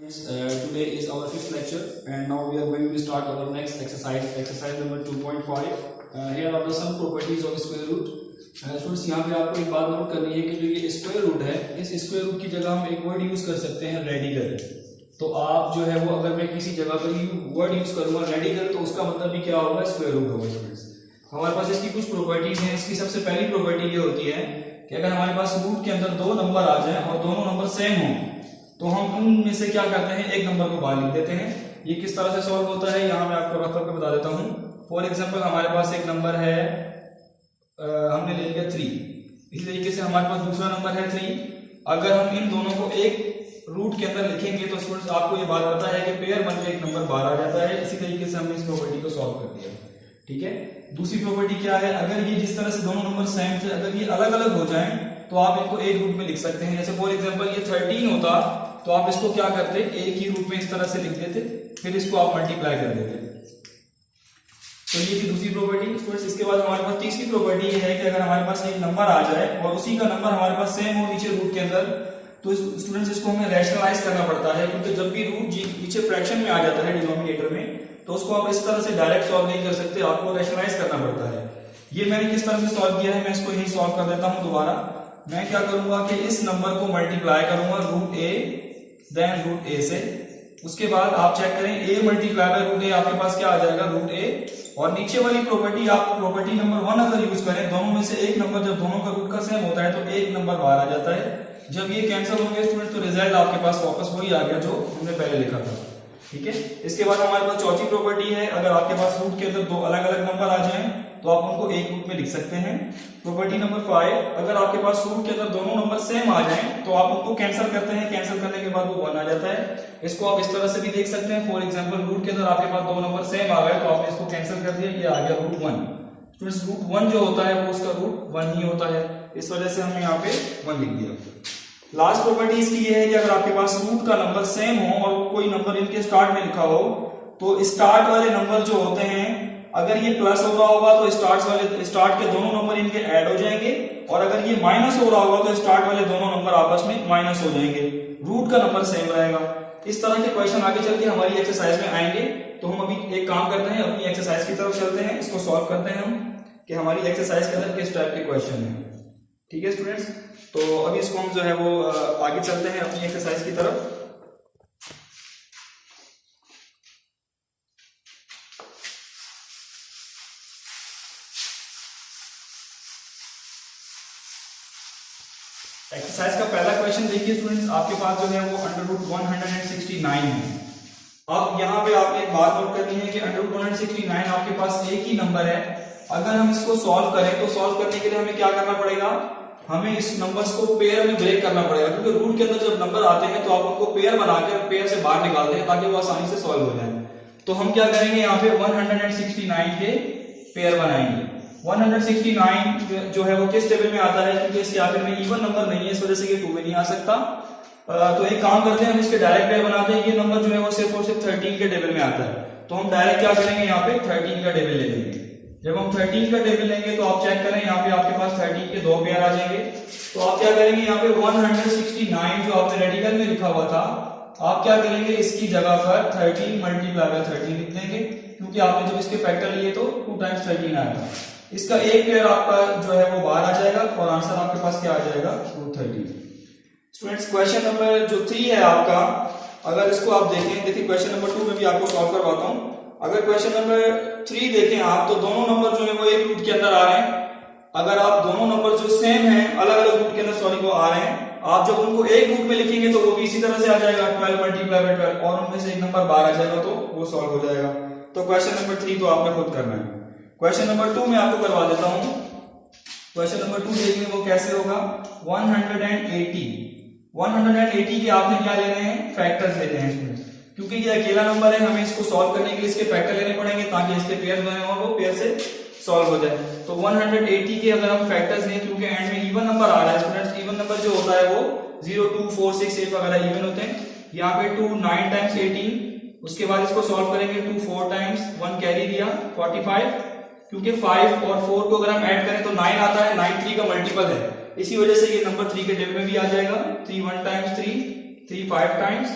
Today is our fifth lecture and now we are going to start our next exercise number 2.5. Here are the some properties of square root. Students यहाँ पे आपको एक बात note करनी है कि जो ये स्क्वायर रूट है, इस स्क्वायर रूट की जगह हम एक वर्ड यूज कर सकते हैं रेडिकल। तो आप जो है वो अगर मैं किसी जगह पर वर्ड यूज करूंगा रेडिकल तो उसका मतलब भी क्या होगा, स्क्वायर रूट होगा। स्टूडेंट्स हमारे पास इसकी कुछ प्रॉपर्टीज हैं। इसकी सबसे पहली प्रॉपर्टी ये होती है कि अगर हमारे पास रूट के अंदर दो नंबर आ जाए और दोनों नंबर सेम हों तो हम उनमें से क्या करते हैं, एक नंबर को बाहर लिख देते हैं। ये किस तरह से सॉल्व होता है यहाँ मैं आपको रफ करके बता देता हूँ। फॉर एग्जांपल हमारे पास एक नंबर है, हमने ले लिया 3। इसी तरीके से हमारे पास दूसरा नंबर है 3। अगर हम इन दोनों को एक रूट के अंदर लिखेंगे तो स्टूडेंट्स आपको ये बात पता है कि पेयर बनकर एक नंबर बाहर आ जाता है। इसी तरीके से हमने इस प्रॉपर्टी को सॉल्व कर दिया। ठीक है, दूसरी प्रॉपर्टी क्या है, अगर ये जिस तरह से दोनों नंबर सेम थे अगर ये अलग अलग हो जाएं तो आप इनको एक रूट में लिख सकते हैं। जैसे फॉर एग्जांपल ये 13 होता तो आप इसको क्या करते, एक ही रूट में इस तरह से लिख देते, फिर इसको आप मल्टीप्लाई कर देते। तो ये थी दूसरी प्रॉपर्टी। स्टूडेंट्स इसके बाद हमारे पास तीसरी प्रॉपर्टी ये है कि अगर हमारे पास एक नंबर आ जाए और उसी का नंबर हमारे पास सेम हो नीचे रूट के अंदर तो स्टूडेंट्स इसको हमें रैशनलाइज करना पड़ता है, क्योंकि जब भी रूट नीचे फ्रैक्शन में आ जाता है डिनोमिनेटर में तो उसको आप इस तरह से डायरेक्ट सॉल्व नहीं कर सकते, आपको रैशनलाइज करना पड़ता है। ये मैंने किस तरह से सॉल्व किया है, मैं इसको यही सॉल्व कर देता हूं दोबारा। मैं क्या करूंगा कि इस नंबर को मल्टीप्लाई करूंगा रूट ए देन रूट ए से। उसके बाद आप चेक करें a मल्टीप्लाई बाय रूट ए आपके पास क्या आ जाएगा, रूट ए। और नीचे वाली प्रॉपर्टी आप प्रॉपर्टी नंबर 1 अगर यूज करें, दोनों में से एक नंबर जब दोनों का रूट का सेम होता है तो एक नंबर बाहर आ जाता है। जब ये कैंसिल होंगे स्टूडेंट तो रिजल्ट आपके पास वापस वही आ गया जो हमने पहले लिखा था। ठीक है, इसके बाद हमारे पास चौथी प्रॉपर्टी है, अगर आपके पास रूट के अंदर दो अलग अलग नंबर आ जाएं तो आप उनको एक रूट में लिख सकते हैं। प्रॉपर्टी नंबर 5, अगर आपके पास रूट के अंदर दोनों नंबर सेम आ जाएं तो आप उनको कैंसिल करते हैं, कैंसिल करने के बाद वो 1 आ जाता है। इसको आप इस तरह से भी देख सकते हैं। फॉर एग्जांपल रूट के अंदर आपके पास दो नंबर सेम आ गए तो आपने इसको कैंसिल कर दिया, ये आ गया रूट 1। स्टूडेंट्स रूट 1 जो होता है वो उसका रूट 1 ही होता है, इस वजह से हमने यहाँ पे 1 लिख दिया। लास्ट प्रॉपर्टी इसकी ये है कि अगर आपके पास रूट का नंबर सेम हो और कोई नंबर इनके स्टार्ट में लिखा हो तो स्टार्ट वाले नंबर जो होते हैं अगर ये प्लस हो रहा होगा तो स्टार्ट के दोनों नंबर इनके ऐड हो जाएंगे, और अगर ये माइनस हो रहा होगा तो स्टार्ट वाले दोनों नंबर आपस में माइनस हो जाएंगे, रूट का नंबर सेम रहेगा। इस तरह के क्वेश्चन आगे चल के हमारी एक्सरसाइज में आएंगे। तो हम अभी एक काम करते हैं, अपनी एक्सरसाइज की तरफ चलते हैं, इसको सॉल्व करते हैं हम कि हमारी एक्सरसाइज के अंदर किस टाइप के क्वेश्चन है। ठीक है स्टूडेंट्स, तो अभी इसको हम जो है वो आगे चलते हैं अपनी एक्सरसाइज की तरफ। एक्सरसाइज का पहला क्वेश्चन देखिए स्टूडेंट्स, आपके पास जो है वो √169 है। अब यहाँ पे आपने एक बात नोट करनी है कि √169 आपके पास एक ही नंबर है। अगर हम इसको सॉल्व करें तो सॉल्व करने के लिए हमें क्या करना पड़ेगा, हमें इस नंबर्स को पेयर में ब्रेक करना पड़ेगा, क्योंकि रूट के अंदर जब नंबर आते हैं तो आप उनको पेयर बनाकर पेयर से बाहर निकालते हैं ताकि वो आसानी से सॉल्व हो जाए। तो हम क्या करेंगे, यहाँ पे 169 के पेयर बनाएंगे। 169 जो है वो किस टेबल में आता है, क्योंकि इसके आखिर में इवन नंबर नहीं है, इस वजह से ये 2 में नहीं आ सकता। तो एक काम करते हैं, हम इसके डायरेक्ट पेयर बनाते हैं। ये नंबर जो है वो सिर्फ और सिर्फ 13 के टेबल में आता है, तो हम डायरेक्ट क्या करेंगे, यहाँ पे 13 का टेबल ले लेंगे। जब हम 13 का टेबल लेंगे तो आप चेक करें, यहाँ पे आपके पास 13 के 2 पेयर आ जाएंगे। तो आप क्या करेंगे, यहाँ पे 169 जो आपने रेडिकल में लिखा हुआ था आप क्या करेंगे, इसकी जगह पर 13 मल्टीप्लाई बाय 13 लिख देंगे, क्योंकि आपने जब इसके फैक्टर लिए तो 2 टाइम्स 13 आएगा। इसका एक पेयर आपका जो है वो बाहर आ जाएगा और आंसर आपके पास क्या आ जाएगा, √13। स्टूडेंट्स क्वेश्चन नंबर जो 3 है आपका, अगर इसको आप देखें, देखिए क्वेश्चन नंबर 2 में भी आपको सॉल्व करवाता हूं। अगर क्वेश्चन नंबर 3 देखें आप तो दोनों नंबर जो है वो एक रूट के अंदर आ रहे हैं। अगर आप दोनों नंबर जो सेम हैं अलग अलग रूट के अंदर सॉरी वो आ रहे हैं, आप जब उनको एक रूट में लिखेंगे तो वो भी इसी तरह से आ जाएगा 12 मल्टीप्लाई बाय 12, और उनमें से एक नंबर बाहर आ जाएगा तो वो सॉल्व हो जाएगा। तो क्वेश्चन नंबर 3 तो आपने खुद करना है। क्वेश्चन नंबर 2 मैं आपको करवा देता हूं। क्वेश्चन नंबर 2 देखिए वो कैसे होगा, 180 के आपने क्या लेने हैं, फैक्टर्स लेने हैं स्टूडेंट्स, क्योंकि ये अकेला नंबर है, हमें इसको सॉल्व करने के लिए इसके फैक्टर लेने पड़ेंगे ताकि इसके पेयर जो है वो पेयर से सॉल्व हो जाए। तो 180 के अगर हम फैक्टर्स लें, क्योंकि एंड में इवन नंबर आ रहा है स्टूडेंट्स, इवन नंबर जो होता है वो 0, 2, 4, 6, 8 वगैरह इवन होते हैं। यहाँ पे 2 9 टाइम्स 18, उसके बाद इसको सॉल्व करेंगे 2 4 टाइम्स 1 कैरी दिया 45, क्योंकि 5 और 4 को अगर हम ऐड करें तो 9 आता है, 9 3 का मल्टीपल है, इसी वजह से ये नंबर 3 के टेबल में भी आ जाएगा। 3 1 टाइम्स 3 3 5 टाइम्स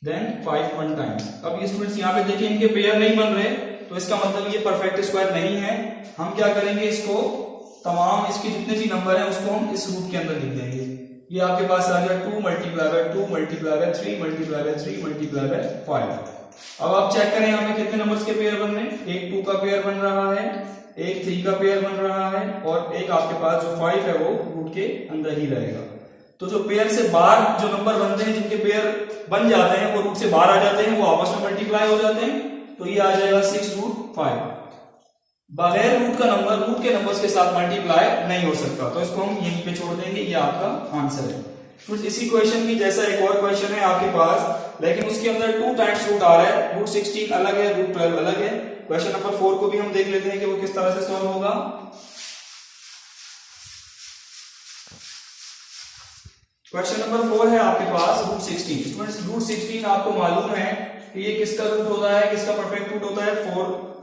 देन 5 1 टाइम्स। अब ये स्टूडेंट्स यहाँ पे देखिए इनके पेयर नहीं बन रहे, तो इसका मतलब ये परफेक्ट स्क्वायर नहीं है। हम क्या करेंगे, इसको तमाम इसके जितने भी नंबर हैं उसको हम इस रूट के अंदर लिख देंगे। ये आपके पास आ गया 2 multiply by 2 multiply by 3 multiply by 3 multiply by 5। अब आप चेक करें यहाँ पे कितने नंबर्स के पेयर बन रहे हैं। एक 2 का पेयर बन रहा है, एक 3 का पेयर बन रहा है, और एक आपके पास जो 5 है वो रूट के अंदर ही रहेगा। तो जो पेयर से बाहर जो नंबर बनते हैं, जिनके पेयर बन जाते हैं वो रूट से बाहर आ जाते हैं, वो आपस में मल्टीप्लाई हो जाते हैं। तो ये आ जाएगा 6 रूट 5। बगैर रूट का नंबर रूट के नंबर्स के साथ मल्टीप्लाई नहीं हो सकता, तो इसको हम यहीं पे छोड़ देंगे। ये आपका आंसर है। तो इसी क्वेश्चन की जैसा एक और क्वेश्चन है आपके पास, लेकिन उसके अंदर 2 टाइम्स रूट आ रहा है। रूट 16 अलग है, रूट 12 अलग है। क्वेश्चन नंबर 4 को भी हम देख लेते हैं कि वो किस तरह से सॉल्व होगा। क्वेश्चन नंबर 4 है आपके पास रूट 16। स्टूडेंट्स रूट 16 आपको मालूम है कि ये किसका रूट होता है, किसका परफेक्ट रूट होता है,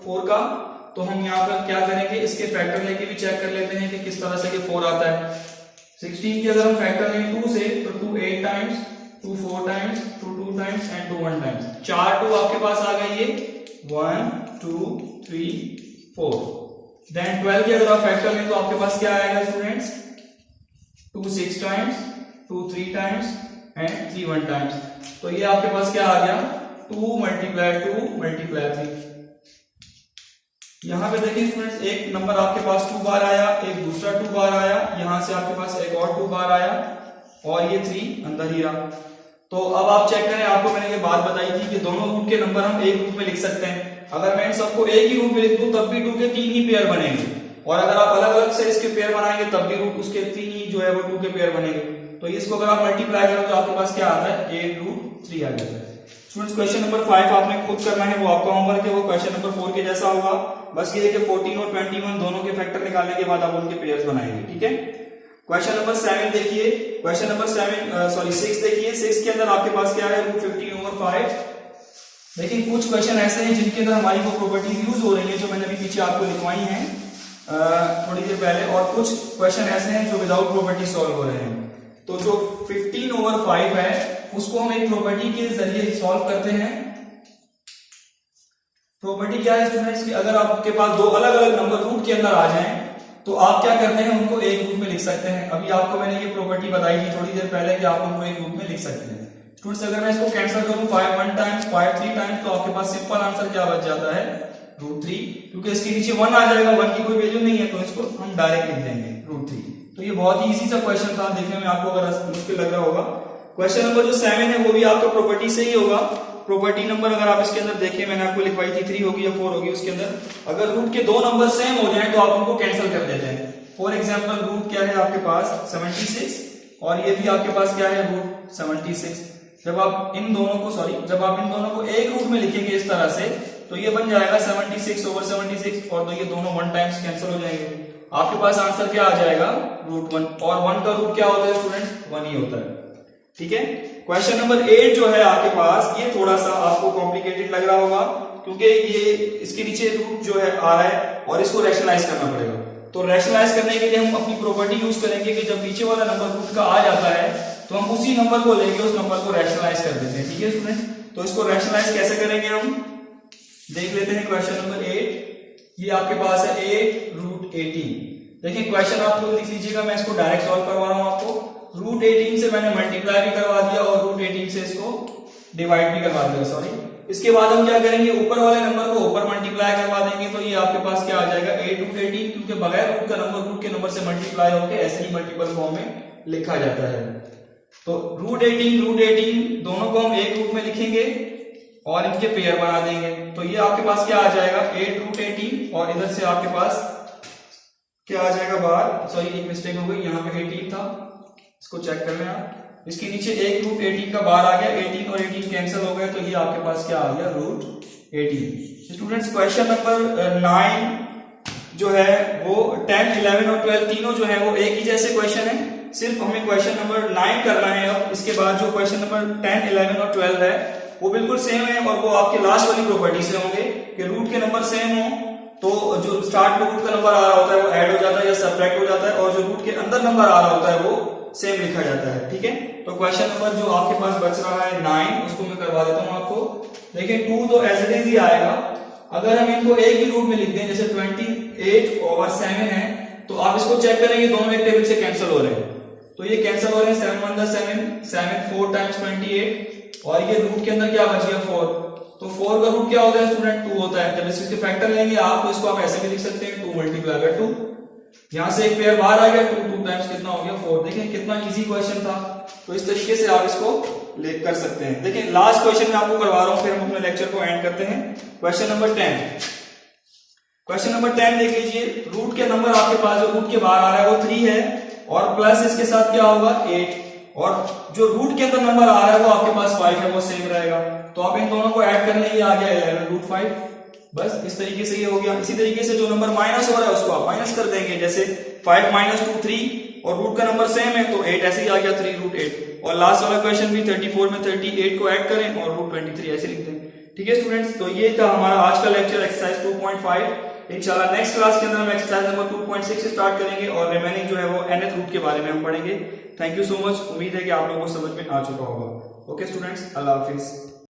4 का। तो हम यहाँ पर क्या करेंगे, इसके फैक्टर लेके भी चेक कर लेते हैं कि किस तरह से 4 आता है। 16 की अगर हम फैक्टर लें 2 से, तो 2 8 times, 2 4 times, 2 2 times and 2 1 times. 4 2 आपके पास आ गई, ये 1 2 3 4। देन 12 की अगर आप फैक्टर लें तो आपके पास क्या आएगा students, 2 6 times, 2 3 times and 3 1 times. तो ये आपके पास क्या आ गया, 2 मल्टीप्लाई 2 मल्टीप्लाई 3। यहां पे देखिए स्टूडेंट्स एक नंबर आपके पास 2 बार आया, एक दूसरा 2 बार आया, यहां से आपके पास एक और 2 बार आया, और ये 3 अंदर ही रहा। तो अब आप चेक करें, आपको मैंने ये बात बताई थी कि दोनों रूट के नंबर हम एक रूट में लिख सकते हैं। अगर मैं इन सबको एक ही रूट में लिख दूं तब भी 2 के 3 ही पेयर बनेंगे, और अगर आप अलग अलग से इसके पेयर बनाएंगे तब भी रूट उसके 3 ही जो है वो 2 के पेयर बनेंगे। तो इसको अगर आप मल्टीप्लाई करो तो आपके पास क्या आता है, 8 रूट 3 आ जाता है। स्टूडेंट्स क्वेश्चन नंबर 5 आपने खुद करना है, वो आपका होमवर्क है, वो क्वेश्चन नंबर 4 के जैसा होगा। बस ये है कि 14 और 21 दोनों के फैक्टर निकालने के बाद आप उनके पेयर्स बनाएंगे, ठीक है। क्वेश्चन नंबर 7 देखिए, क्वेश्चन नंबर 6 देखिए। 6 के अंदर आपके पास क्या है, रूट 15/5। लेकिन कुछ क्वेश्चन ऐसे हैं जिनके अंदर हमारी वो प्रॉपर्टीज यूज हो रही है जो मैंने अभी पीछे आपको लिखवाई हैं थोड़ी देर पहले, और कुछ क्वेश्चन ऐसे हैं जो विदाउट प्रॉपर्टी सॉल्व हो रहे हैं। तो जो 15/5 है उसको हम एक प्रॉपर्टी के जरिए सॉल्व करते हैं। प्रॉपर्टी क्या है स्टूडेंट्स की, अगर आपके पास दो अलग अलग नंबर रूट के अंदर आ जाएं तो आप क्या करते हैं, उनको एक रूट में लिख सकते हैं। अभी आपको मैंने ये प्रॉपर्टी बताई थी थोड़ी देर पहले कि आप उनको एक रूट में लिख सकते हैं। स्टूडेंट्स अगर मैं इसको कैंसिल करूं 5 1 टाइम्स 5 3 टाइम्स, तो आपके पास सिंपल आंसर क्या बच जाता है, रूट 3। क्योंकि इसके नीचे 1 आ जाएगा, 1 की कोई वैल्यू नहीं है, तो इसको हम डायरेक्ट लिख देंगे रूट 3। तो ये बहुत ही इजी सा क्वेश्चन था, देखने में आपको अगर मुश्किल लग रहा होगा। क्वेश्चन नंबर जो 7 है वो भी आपका प्रॉपर्टी से ही होगा। प्रॉपर्टी नंबर अगर आप इसके अंदर देखिए, मैंने आपको लिखवाई थी 3 होगी या 4 होगी, उसके अंदर अगर रूट के दो नंबर सेम हो जाएं तो आप उनको कैंसिल कर देते हैं। फॉर एग्जांपल रूट क्या है आपके पास 76, और ये भी आपके पास क्या है रूट 76। जब आप इन दोनों को एक रूट में लिखेंगे इस तरह से, तो ये बन जाएगा 76/76, और तो ये दोनों 1 टाइम्स कैंसिल हो जाएंगे। आपके पास आंसर क्या आ जाएगा, रूट 1। और 1 का रूट क्या होता है स्टूडेंट, 1 ही होता है, ठीक है। क्वेश्चन नंबर 8 जो है आपके पास, ये थोड़ा सा आपको कॉम्प्लिकेटेड लग रहा होगा, क्योंकि ये इसके नीचे रूट जो है आ रहा है और इसको रैशनलाइज करना पड़ेगा। तो रैशनलाइज करने के लिए हम अपनी प्रॉपर्टी यूज करेंगे कि जब नीचे वाला नंबर रूट का आ जाता है तो हम उसी नंबर को लेके उस नंबर को रैशनलाइज कर देते हैं, ठीक है स्टूडेंट। तो इसको रैशनलाइज कैसे करेंगे हम देख लेते हैं। क्वेश्चन नंबर 8, ये आपके पास है 8 रूट 18। देखिए क्वेश्चन आप खुद लिख लीजिएगा, मैं इसको डायरेक्ट सॉल्व करवा रहा हूं आपको। रूट 18 से मैंने मल्टीप्लाई भी करवा दिया और रूट 18 से इसको डिवाइड भी करवा दिया, सॉरी। इसके बाद हम क्या करेंगे, ऊपर वाले नंबर को ऊपर मल्टीप्लाई करवा देंगे, तो ये आपके पास क्या आ जाएगा 8 रूट 18, क्योंकि बगैर रूट का नंबर रूट के नंबर से मल्टीप्लाई होकर ऐसे ही मल्टीपल फॉर्म में लिखा जाता है। तो रूट 18 दोनों को हम एक रूट में लिखेंगे और इनके पेयर बना देंगे। तो ये आपके पास क्या आ जाएगा 8 रूट 18, और इधर से आपके पास क्या आ जाएगा बाहर, सॉरी एक मिस्टेक हो गई, यहाँ पे 18 था, इसको चेक कर लें आप। इसके नीचे एक रूट 18 का बाहर आ गया, 18 और 18 कैंसिल हो गए, तो ये आपके पास क्या आ गया रूट 18। स्टूडेंट्स क्वेश्चन नंबर 9 जो है वो 10 11 और 12 तीनों जो है वो एक ही जैसे क्वेश्चन है, सिर्फ हमें क्वेश्चन नंबर 9 करना है। अब इसके बाद जो क्वेश्चन नंबर 10 11 और 12 है वो बिल्कुल सेम है, और वो आपके लास्ट वाली प्रॉपर्टी से होंगे कि रूट के नंबर सेम हो तो जो स्टार्ट में रूट का नंबर आ रहा होता है वो ऐड हो जाता है या सब्ट्रैक्ट हो जाता है, और जो रूट के अंदर नंबर आ रहा होता है वो सेम लिखा जाता है, ठीक है। तो क्वेश्चन नंबर जो आपके पास बच रहा है 9, उसको मैं करवा देता हूं आपको। देखिए 2 तो एज इट इज ही आएगा। अगर हम इनको एक ही रूट में लिख दें, जैसे 28 ओवर 7 है, तो आप इसको चेक करेंगे दोनों एक टेबल से कैंसिल हो रहे हैं, तो ये कैंसिल हो रहे हैं। 7 1 7, 7 4 टाइम्स 28, और ये रूट के अंदर क्या बच गया 4, तो 4 का रूट क्या होता है स्टूडेंट 2 होता है। जब इसके फैक्टर लेंगे आप, तो इसको आप ऐसे भी लिख सकते हैं 2 मल्टीप्लाई बाय 2, यहां से एक पेयर बाहर आ गया, 2 टाइम्स कितना हो गया 4। देखिए कितना इजी क्वेश्चन था, तो इस तरीके से आप इसको कर सकते हैं। देखिए लास्ट क्वेश्चन मैं आपको करवा रहा हूं, फिर हम अपने लेक्चर को एंड करते हैं। क्वेश्चन नंबर 10, क्वेश्चन नंबर 10 देख लीजिए। रूट के नंबर आपके पास, जो रूट के बाहर आ रहा है वो 3 है, और प्लस इसके साथ क्या होगा 8, और जो रूट के अंदर नंबर आ रहा है वो आपके पास 5 है, वो सेम रहेगा। तो आप इन दोनों को ऐड कर लेंगे, आ गया 11 रूट 5। बस इस तरीके से ये हो गया। इसी तरीके से जो नंबर माइनस हो रहा है उसको आप माइनस कर देंगे, जैसे 5 - 2 3, और रूट का नंबर सेम है तो 8 ऐसे ही आ गया 3 रूट 8। और लास्ट वाला क्वेश्चन भी 34 में 38 को ऐड करें और रूट 23 ऐसे लिख दें। ठीक है स्टूडेंट्स, तो ये था हमारा आज का लेक्चर एक्सरसाइज 2.5। इंशाल्लाह नेक्स्ट क्लास के अंदर हम एक्सरसाइज नंबर 2.6 स्टार्ट करेंगे, और रिमेनिंग जो है वो nth रूट के बारे में हम पढ़ेंगे। थैंक यू सो मच, उम्मीद है कि आप लोगों को समझ में आ चुका होगा। ओके स्टूडेंट्स, अल्लाह हाफिज।